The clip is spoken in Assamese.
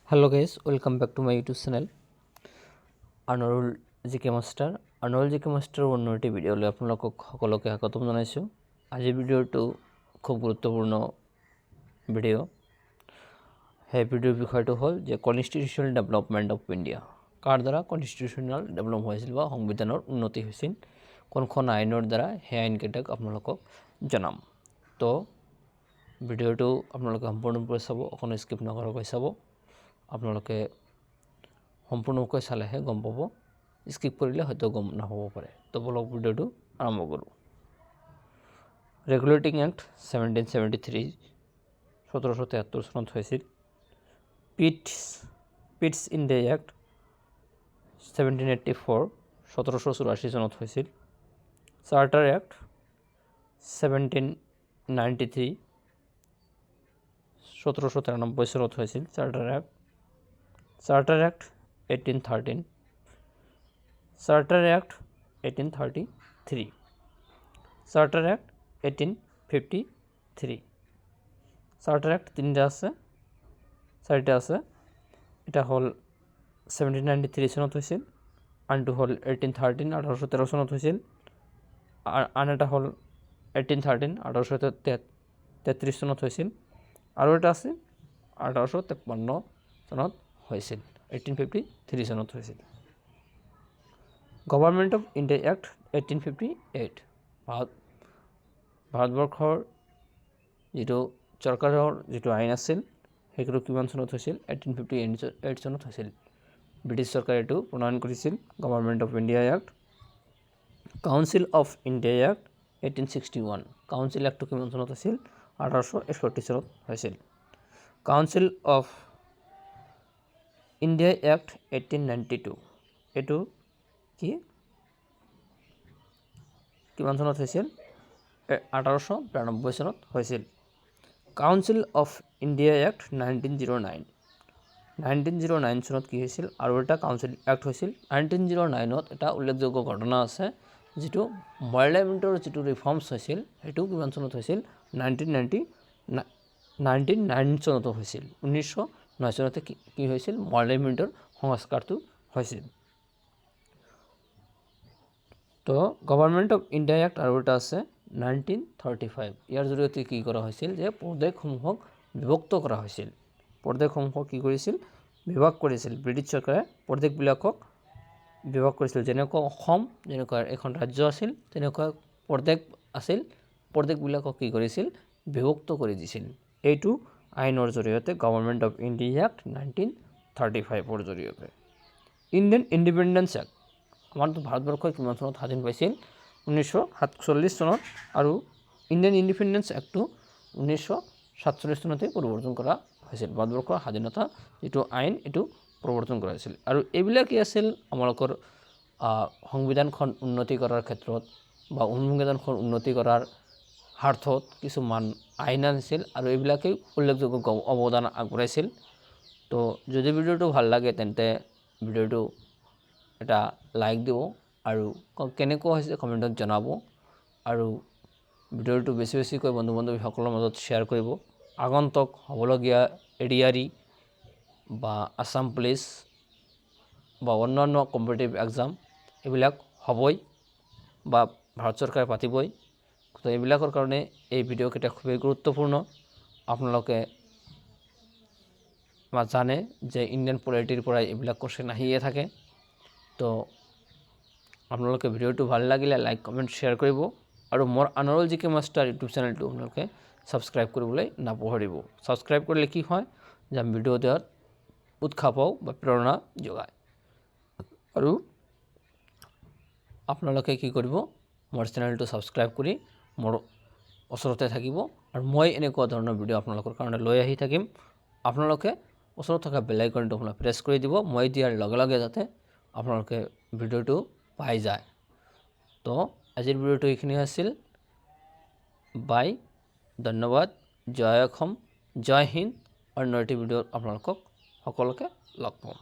Hello guys, welcome back to my YouTube channel Anurul GK Master. Anurul GK Master অন্যটি ভিডিও লৈ আপোনালোকক সকলোকে স্বাগতম জনাইছোঁ। আজিৰ ভিডিঅ'টো খুব গুৰুত্বপূৰ্ণ ভিডিঅ'। সেই ভিডিঅ'ৰ বিষয়টো হ'ল যে কনষ্টিটিউচনেল ডেভেলপমেণ্ট অফ ইণ্ডিয়া। কাৰ দ্বাৰা কনষ্টিটিউচনেল ডেভেলপ হৈছিল বা সংবিধানৰ উন্নতি হৈছিল, কোনখন আইনৰ দ্বাৰা সেই আইনকেইটাক আপোনালোকক জনাম। তো ভিডিঅ'টো আপোনালোকে সম্পূৰ্ণৰূপে চাব, অকণো স্কিপ নকৰাকৈ চাব। আপোনালোকে সম্পূৰ্ণকৈ চালেহে গম পাব, স্কিপ কৰিলে হয়তো গম নাপাব পাৰে। তো বলক ভিডিঅ'টো আৰম্ভ কৰোঁ। ৰেগুলেটিং এক্ট 1773 1773 চনত হৈছিল। পিটছ ইণ্ডিয়া এক্ট 1784 1784 চনত হৈছিল। চাৰ্টাৰ এক্ট 1793 1793 চনত হৈছিল। Charter act 1813 charter act 1833 charter act 1853 charter act চাৰিটা আছে। এটা হ'ল 1793 চনত হৈছিল, আনটো হ'ল 1813 1813 চনত হৈছিল, আন এটা হ'ল 1813 1833 চনত হৈছিল, আৰু এটা আছে 1853 চনত হৈছিল, 1853 চনত হৈছিল। গভৰ্ণমেণ্ট অফ ইণ্ডিয়া এক্ট 1858 ভাৰতবৰ্ষৰ যিটো চৰকাৰৰ যিটো আইন আছিল সেইটো কিমান চনত হৈছিল? 1858 চনত হৈছিল। ব্ৰিটিছ চৰকাৰে এইটো প্ৰণয়ন কৰিছিল, government of India act. Council of India act 1861 council এক্টটো কিমান চনত হৈছিল? 1861 চনত হৈছিল। কাউন্সিল অফ ইণ্ডিয়া এক্ট 1892 এইটো কিমান চনত হৈছিল? 1892 চনত হৈছিল। কাউন্সিল অফ ইণ্ডিয়া এক্ট 1909 চনত কি হৈছিল? আৰু এটা কাউন্সিল এক্ট হৈছিল। 1909ত এটা উল্লেখযোগ্য ঘটনা আছে, যিটো পাৰ্লিয়ামেণ্টৰ যিটো ৰিফৰ্মছ হৈছিল সেইটো কিমান চনত হৈছিল? 1909 চনতো হৈছিল। 1909 চনতে কি হৈছিল? পাৰ্লিয়ামেণ্টৰ সংস্কাৰটো হৈছিল। তো গভৰ্ণমেণ্ট অফ ইণ্ডিয়া এক্ট আৰু এটা আছে 1935। ইয়াৰ জৰিয়তে কি কৰা হৈছিল? যে প্ৰদেশসমূহক বিভক্ত কৰা হৈছিল। প্ৰদেশসমূহক কি কৰিছিল? বিভাগ কৰিছিল। ব্ৰিটিছ চৰকাৰে প্ৰদেশবিলাকক বিভাগ কৰিছিল। যেনেকুৱা অসম, যেনেকুৱা এখন ৰাজ্য আছিল, তেনেকুৱা প্ৰদেশ আছিল। প্ৰদেশবিলাকক কি কৰিছিল? বিভক্ত কৰি দিছিল। এইটো আইনৰ জৰিয়তে, গভৰ্ণমেণ্ট অফ ইণ্ডিয়া এক্ট 1935ৰ জৰিয়তে। ইণ্ডিয়ান ইণ্ডিপেণ্ডেন্স এক্ট আমাৰতো ভাৰতবৰ্ষই কিমান চনত স্বাধীন পাইছিল? 1947 চনত। আৰু ইণ্ডিয়ান ইণ্ডিপেণ্ডেন্স এক্টটো 1947 চনতে পৰিৱৰ্তন কৰা হৈছিল। ভাৰতবৰ্ষৰ স্বাধীনতা যিটো আইন এইটো প্ৰৱৰ্তন কৰা হৈছিল। আৰু এইবিলাকেই আছিল আমালোকৰ সংবিধানখন উন্নতি কৰাৰ ক্ষেত্ৰত বা সংবিধানখন উন্নতি কৰাৰ স্বাৰ্থত কিছুমান আইন আনিছিল, আৰু এইবিলাকেই উল্লেখযোগ্য অৱদান আগবঢ়াইছিল। তো যদি ভিডিঅ'টো ভাল লাগে তেন্তে ভিডিঅ'টো এটা লাইক দিব, আৰু কেনেকুৱা হৈছে কমেণ্টত জনাব, আৰু ভিডিঅ'টো বেছিকৈ বন্ধু বান্ধৱীসকলৰ মাজত শ্বেয়াৰ কৰিব। আগন্তুক হ'বলগীয়া এডিআৰই বা আছাম পুলিচ বা অন্যান্য কম্পিটিটিভ এক্সাম এইবিলাক হ'বই, বা ভাৰত চৰকাৰে পাতিবই। তো এইবিলাকৰ কাৰণে এই ভিডিঅ'কেইটা খুবেই গুৰুত্বপূৰ্ণ। আপোনালোকে জানে যে ইণ্ডিয়ান পলিটিৰ পৰাই এইবিলাক কোৱেশ্যন আহিয়ে থাকে। তো আপোনালোকে ভিডিঅ'টো ভাল লাগিলে লাইক কমেণ্ট শ্বেয়াৰ কৰিব, আৰু মোৰ আনুৰুল জিকে মাষ্টাৰ ইউটিউব চেনেলটো আপোনালোকে ছাবস্ক্ৰাইব কৰিবলৈ নাপাহৰিব। ছাবস্ক্ৰাইব কৰিলে কি হয় যে আমি ভিডিঅ' দিয়াত উৎসাহ পাওঁ বা প্ৰেৰণা যোগায়। আৰু আপোনালোকে কি কৰিব? মোৰ চেনেলটো ছাবস্ক্ৰাইব কৰি মোৰ ওচৰতে থাকিব, আৰু মই এনেকুৱা ধৰণৰ ভিডিঅ' আপোনালোকৰ কাৰণে লৈ আহি থাকিম। আপোনালোকে ওচৰত থকা বেল আইকনটো আপোনালোকে প্ৰেছ কৰি দিব, মই দিয়াৰ লগে লগে যাতে আপোনালোকে ভিডিঅ'টো পাই যায়। তো আজিৰ ভিডিঅ'টো এইখিনি আছিল। বাই, ধন্যবাদ, জয় অসম, জয় হিন্দ। অন্য এটি ভিডিঅ'ত আপোনালোকক সকলোকে লগ পাম।